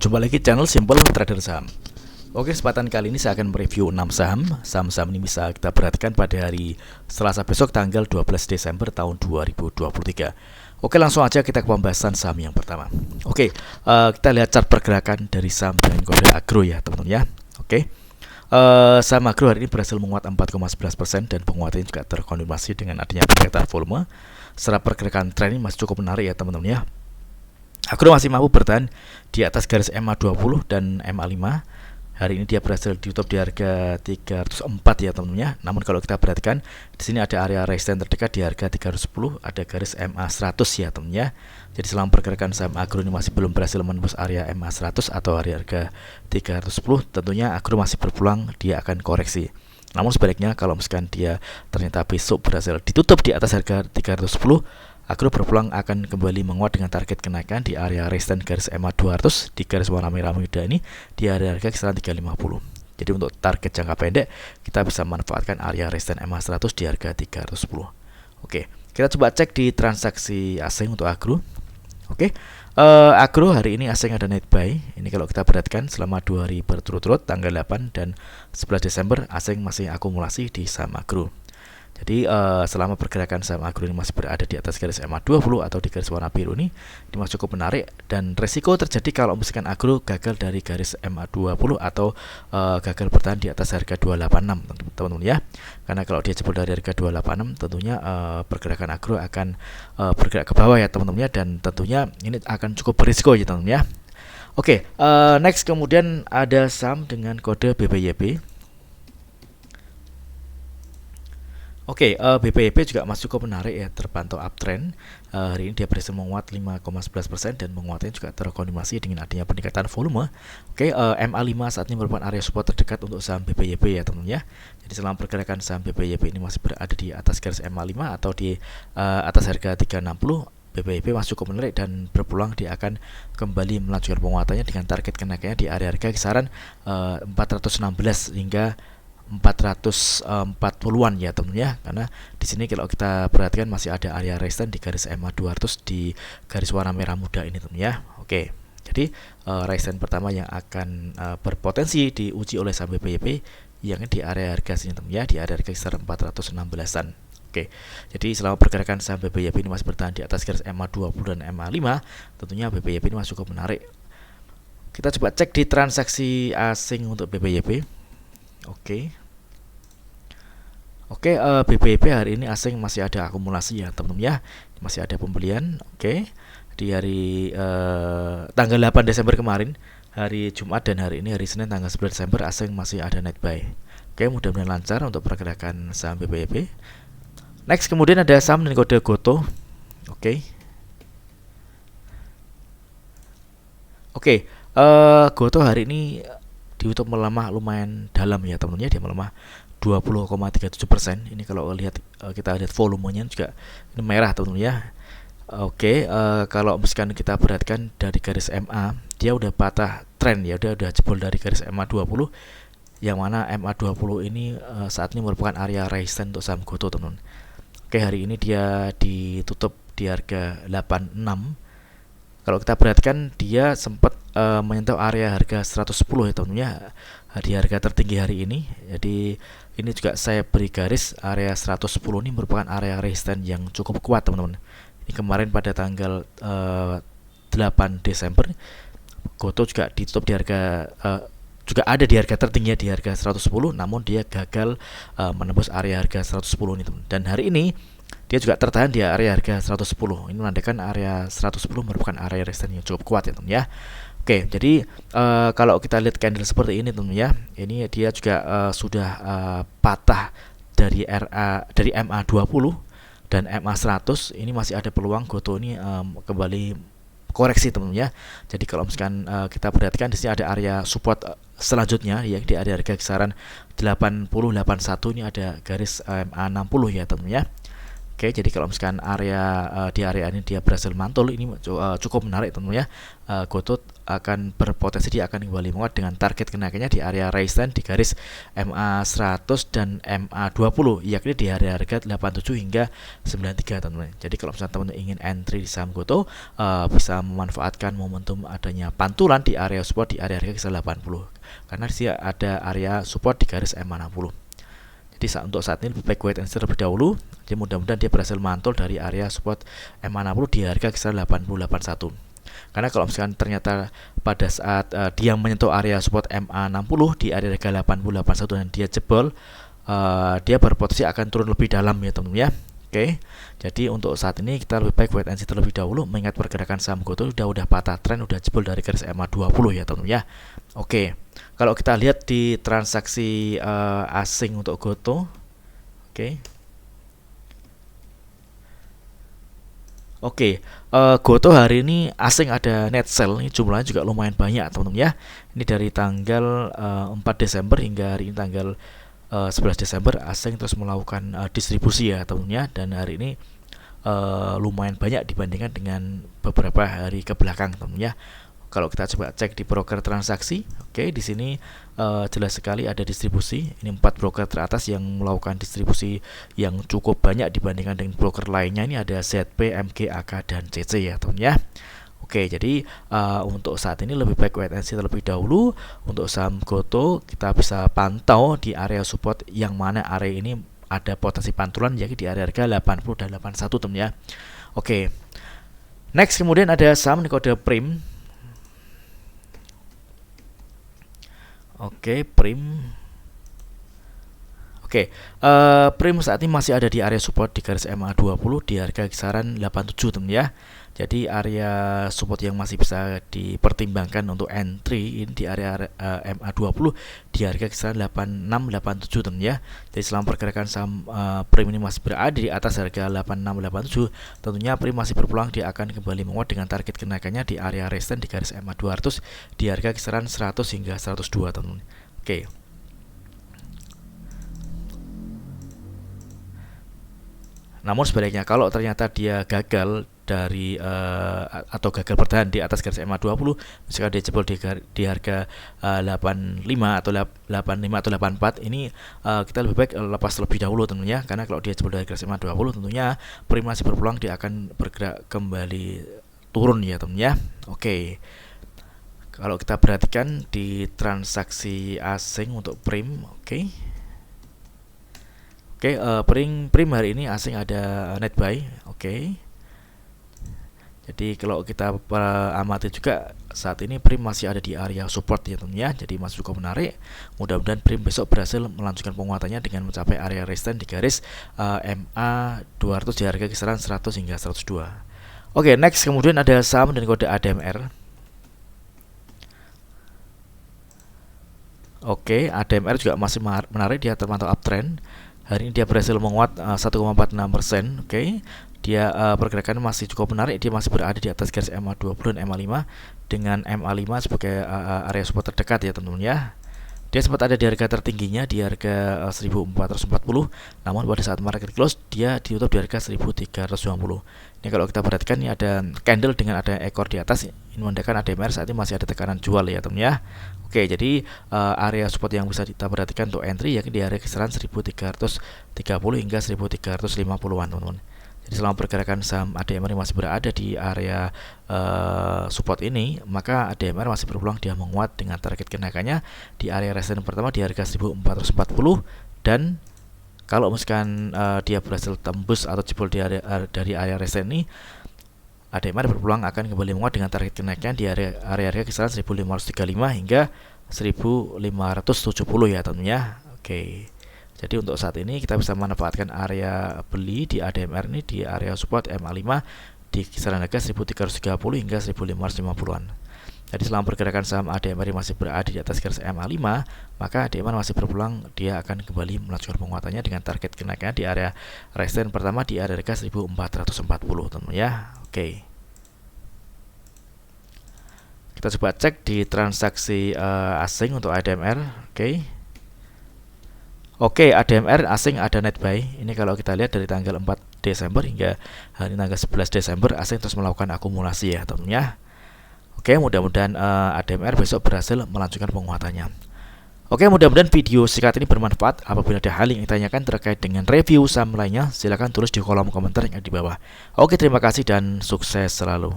Jumpa lagi channel Simple Trader Saham. Oke, kesempatan kali ini saya akan mereview 6 saham. Saham-saham ini bisa kita perhatikan pada hari Selasa besok tanggal 12 Desember tahun 2023. Oke, langsung aja kita ke pembahasan saham yang pertama. Oke, kita lihat chart pergerakan dari saham dengan kode agro ya teman-teman ya. Oke, saham agro hari ini berhasil menguat 4,11% dan penguatannya juga terkonfirmasi dengan adanya peningkatan volume. Secara pergerakan tren ini masih cukup menarik ya teman-teman ya. Agro masih mampu bertahan di atas garis MA20 dan MA5. Hari ini dia berhasil ditutup di harga 304 ya teman-teman ya. Namun kalau kita perhatikan di sini ada area resistance terdekat di harga 310, ada garis MA100 ya teman-teman ya. Jadi selama pergerakan saham agro ini masih belum berhasil menembus area MA100 atau harga 310, tentunya agro masih berpeluang dia akan koreksi. Namun sebaliknya kalau misalkan dia ternyata besok berhasil ditutup di atas harga 310, agro berpeluang akan kembali menguat dengan target kenaikan di area resistance garis MA200 di garis warna merah muda ini di area harga kisaran 350. Jadi untuk target jangka pendek kita bisa manfaatkan area resistance MA100 di harga 310. Oke, kita coba cek di transaksi asing untuk agro. Oke, agro hari ini asing ada net buy. Ini kalau kita perhatikan selama 2 hari berturut-turut tanggal 8 dan 11 Desember asing masih akumulasi di saham agro. Jadi selama pergerakan saham agro ini masih berada di atas garis MA20 atau di garis warna biru ini masih cukup menarik, dan resiko terjadi kalau misalkan agro gagal dari garis MA20 atau gagal bertahan di atas harga 286 teman-teman ya. Karena kalau dia jebol dari harga 286 tentunya pergerakan agro akan bergerak ke bawah ya teman-teman ya, dan tentunya ini akan cukup berisiko ya teman-teman ya. Oke, next kemudian ada saham dengan kode BPYP. Oke, BPYP juga masih cukup menarik ya, terpantau uptrend. Hari ini dia berhasil menguat 5,11% dan penguatannya juga terkonfirmasi dengan adanya peningkatan volume. Oke, MA5 saat ini merupakan area support terdekat untuk saham BPYP ya teman-teman ya. Jadi selama pergerakan saham BPYP ini masih berada di atas garis MA5 atau di atas harga 360, BPYP masih cukup menarik dan berpeluang dia akan kembali melanjutkan penguatannya dengan target kenaikannya di area harga kisaran 416 hingga 440-an ya teman ya. Karena di sini kalau kita perhatikan masih ada area resistance di garis MA200 di garis warna merah muda ini teman ya. Oke. Jadi resistance pertama yang akan berpotensi diuji oleh saham BPYP yang di area harga sini teman ya, di area harga kisaran 416-an. Oke. Jadi selama pergerakan saham BPYP ini masih bertahan di atas garis MA20 dan MA5, tentunya BPYP ini masih cukup menarik. Kita coba cek di transaksi asing untuk BPYP. Oke, BPYP hari ini asing masih ada akumulasi ya teman-teman ya, masih ada pembelian. Oke, di hari tanggal 8 Desember kemarin, hari Jumat, dan hari ini hari Senin tanggal 11 Desember asing masih ada net buy. Oke, mudah-mudahan lancar untuk pergerakan saham BPYP. Next kemudian ada saham dengan kode GOTO. Oke, GOTO hari ini ditutup melemah lumayan dalam ya teman-teman ya, dia melemah 20,37%. Ini kalau kita lihat volumenya juga ini merah teman-teman ya. Oke, kalau misalkan kita perhatikan dari garis MA, dia udah patah tren ya, udah jebol dari garis MA20, yang mana MA20 ini saat ini merupakan area resistance untuk saham GOTO teman-teman. Oke, hari ini dia ditutup di harga 86. Kalau kita perhatikan dia sempat menyentuh area harga 110 ya teman-teman ya, di harga tertinggi hari ini. Jadi ini juga saya beri garis area 110 ini merupakan area resistance yang cukup kuat teman-teman. Ini kemarin pada tanggal 8 Desember GOTO juga ditutup di harga juga ada di harga tertinggi di harga 110, namun dia gagal menembus area harga 110 ini teman. Dan hari ini dia juga tertahan di area harga 110. Ini menandakan area 110 merupakan area resistance yang cukup kuat ya teman ya. Oke, jadi kalau kita lihat candle seperti ini teman ya, ini dia juga sudah patah dari MA20 dan MA100. Ini masih ada peluang GOTO ini kembali koreksi teman ya. Jadi kalau misalkan kita perhatikan di sini ada area support selanjutnya ya, di area harga kisaran 8081 ini ada garis MA60 ya teman ya. Oke, jadi kalau misalkan di area ini dia berhasil mantul, ini cukup menarik tentunya. Gotoh akan berpotensi dia akan kembali menguat dengan target kenaikannya di area resistance di garis MA 100 dan MA 20, yakni di area harga 87 hingga 93 teman-teman. Jadi kalau misalkan teman-teman ingin entry di saham Gotoh, bisa memanfaatkan momentum adanya pantulan di area support di area harga kisaran 80, karena dia ada area support di garis MA 60. Jadi untuk saat ini lebih baik wait and see terlebih dahulu. Jadi mudah-mudahan dia berhasil mantul dari area support MA 60 di harga kisaran 8081. Karena kalau misalkan ternyata pada saat dia menyentuh area support MA 60 di area harga 8081 dan dia jebol, dia berpotensi akan turun lebih dalam ya teman-teman ya. Oke, jadi untuk saat ini kita lebih baik wait and see terlebih dahulu, mengingat pergerakan saham Gotoh udah patah tren, udah jebol dari garis MA 20 ya teman-teman ya. Oke, kalau kita lihat di transaksi asing untuk Gotoh, Gotoh hari ini asing ada net sell, ini jumlahnya juga lumayan banyak teman-teman ya. Ini dari tanggal 4 Desember hingga hari ini tanggal 11 Desember asing terus melakukan distribusi ya teman-teman ya, dan hari ini lumayan banyak dibandingkan dengan beberapa hari ke belakang teman-teman ya. Kalau kita coba cek di broker transaksi, di sini jelas sekali ada distribusi. Ini 4 broker teratas yang melakukan distribusi yang cukup banyak dibandingkan dengan broker lainnya. Ini ada ZP, MG, AK, dan CC ya teman ya. Jadi untuk saat ini lebih baik wait and see terlebih dahulu. Untuk saham Gotoh kita bisa pantau di area support, yang mana area ini ada potensi pantulan, yakni di area harga 80 dan 81 teman ya. Next kemudian ada saham kode Prim. Prim saat ini masih ada di area support di garis MA 20 di harga kisaran 87 teman ya. Jadi area support yang masih bisa dipertimbangkan untuk entry ini di area MA 20 di harga kisaran 8687 teman ya. Jadi selama pergerakan saham Prim ini masih berada di atas harga 8687, tentunya Prim masih berpeluang dia akan kembali menguat dengan target kenaikannya di area resistance di garis MA 200 di harga kisaran 100 hingga 102 teman. Namun sebaliknya, kalau ternyata dia gagal dari atau gagal bertahan di atas garis MA 20, misalkan dia jebol di harga 85 atau 84, ini kita lebih baik lepas terlebih dahulu tentunya, karena kalau dia jebol dari garis MA 20 tentunya Prim masih berpeluang dia akan bergerak kembali turun ya teman-teman ya. Kalau kita perhatikan di transaksi asing untuk Prim, Prim hari ini asing ada net buy. Jadi kalau kita amati juga saat ini Prim masih ada di area support ya teman ya. Jadi masih cukup menarik. Mudah-mudahan Prim besok berhasil melanjutkan penguatannya dengan mencapai area resistance di garis MA 200 di harga kisaran 100 hingga 102. Next kemudian ada saham dan kode ADMR. ADMR juga masih menarik, dia terpantau uptrend. Hari ini dia berhasil menguat 1,46%. Dia pergerakan masih cukup menarik, dia masih berada di atas garis MA 20 dan MA 5 dengan MA 5 sebagai area support terdekat ya teman-teman ya. Dia sempat ada di harga tertingginya di harga 1440, namun pada saat market close dia ditutup di harga 1390. Ini kalau kita perhatikan, ini ada candle dengan ada ekor di atas, ini menandakan ADMR saat ini masih ada tekanan jual ya teman ya. Jadi area support yang bisa kita perhatikan untuk entry yakni di area kisaran 1330 hingga 1350-an teman-teman. Jadi selama pergerakan saham ADMR masih berada di area support ini, maka ADMR masih berpeluang dia menguat dengan target kenaikannya di area resistance pertama di harga 1440, dan kalau misalkan dia berhasil tembus atau jebol dari area resistance ini, ADMR berpeluang akan kembali menguat dengan target kenaikan di area harga kisaran 1535 hingga 1570 ya teman ya. Jadi untuk saat ini kita bisa memanfaatkan area beli di ADMR ini di area support MA 5 di kisaran harga 1330 hingga 1550-an. Jadi selama pergerakan saham ADMR masih berada di atas garis MA 5, maka ADMR masih berpeluang dia akan kembali melanjutkan penguatannya dengan target kenaikannya di area resistance pertama di area harga 1440 teman ya. Kita coba cek di transaksi asing untuk ADMR. ADMR asing ada net buy. Ini kalau kita lihat dari tanggal 4 Desember hingga hari tanggal 11 Desember asing terus melakukan akumulasi ya teman-teman. Oke, mudah-mudahan ADMR besok berhasil melanjutkan penguatannya. Oke, mudah-mudahan video singkat ini bermanfaat. Apabila ada hal yang ditanyakan terkait dengan review saham lainnya, silakan tulis di kolom komentar yang ada di bawah. Oke, terima kasih dan sukses selalu.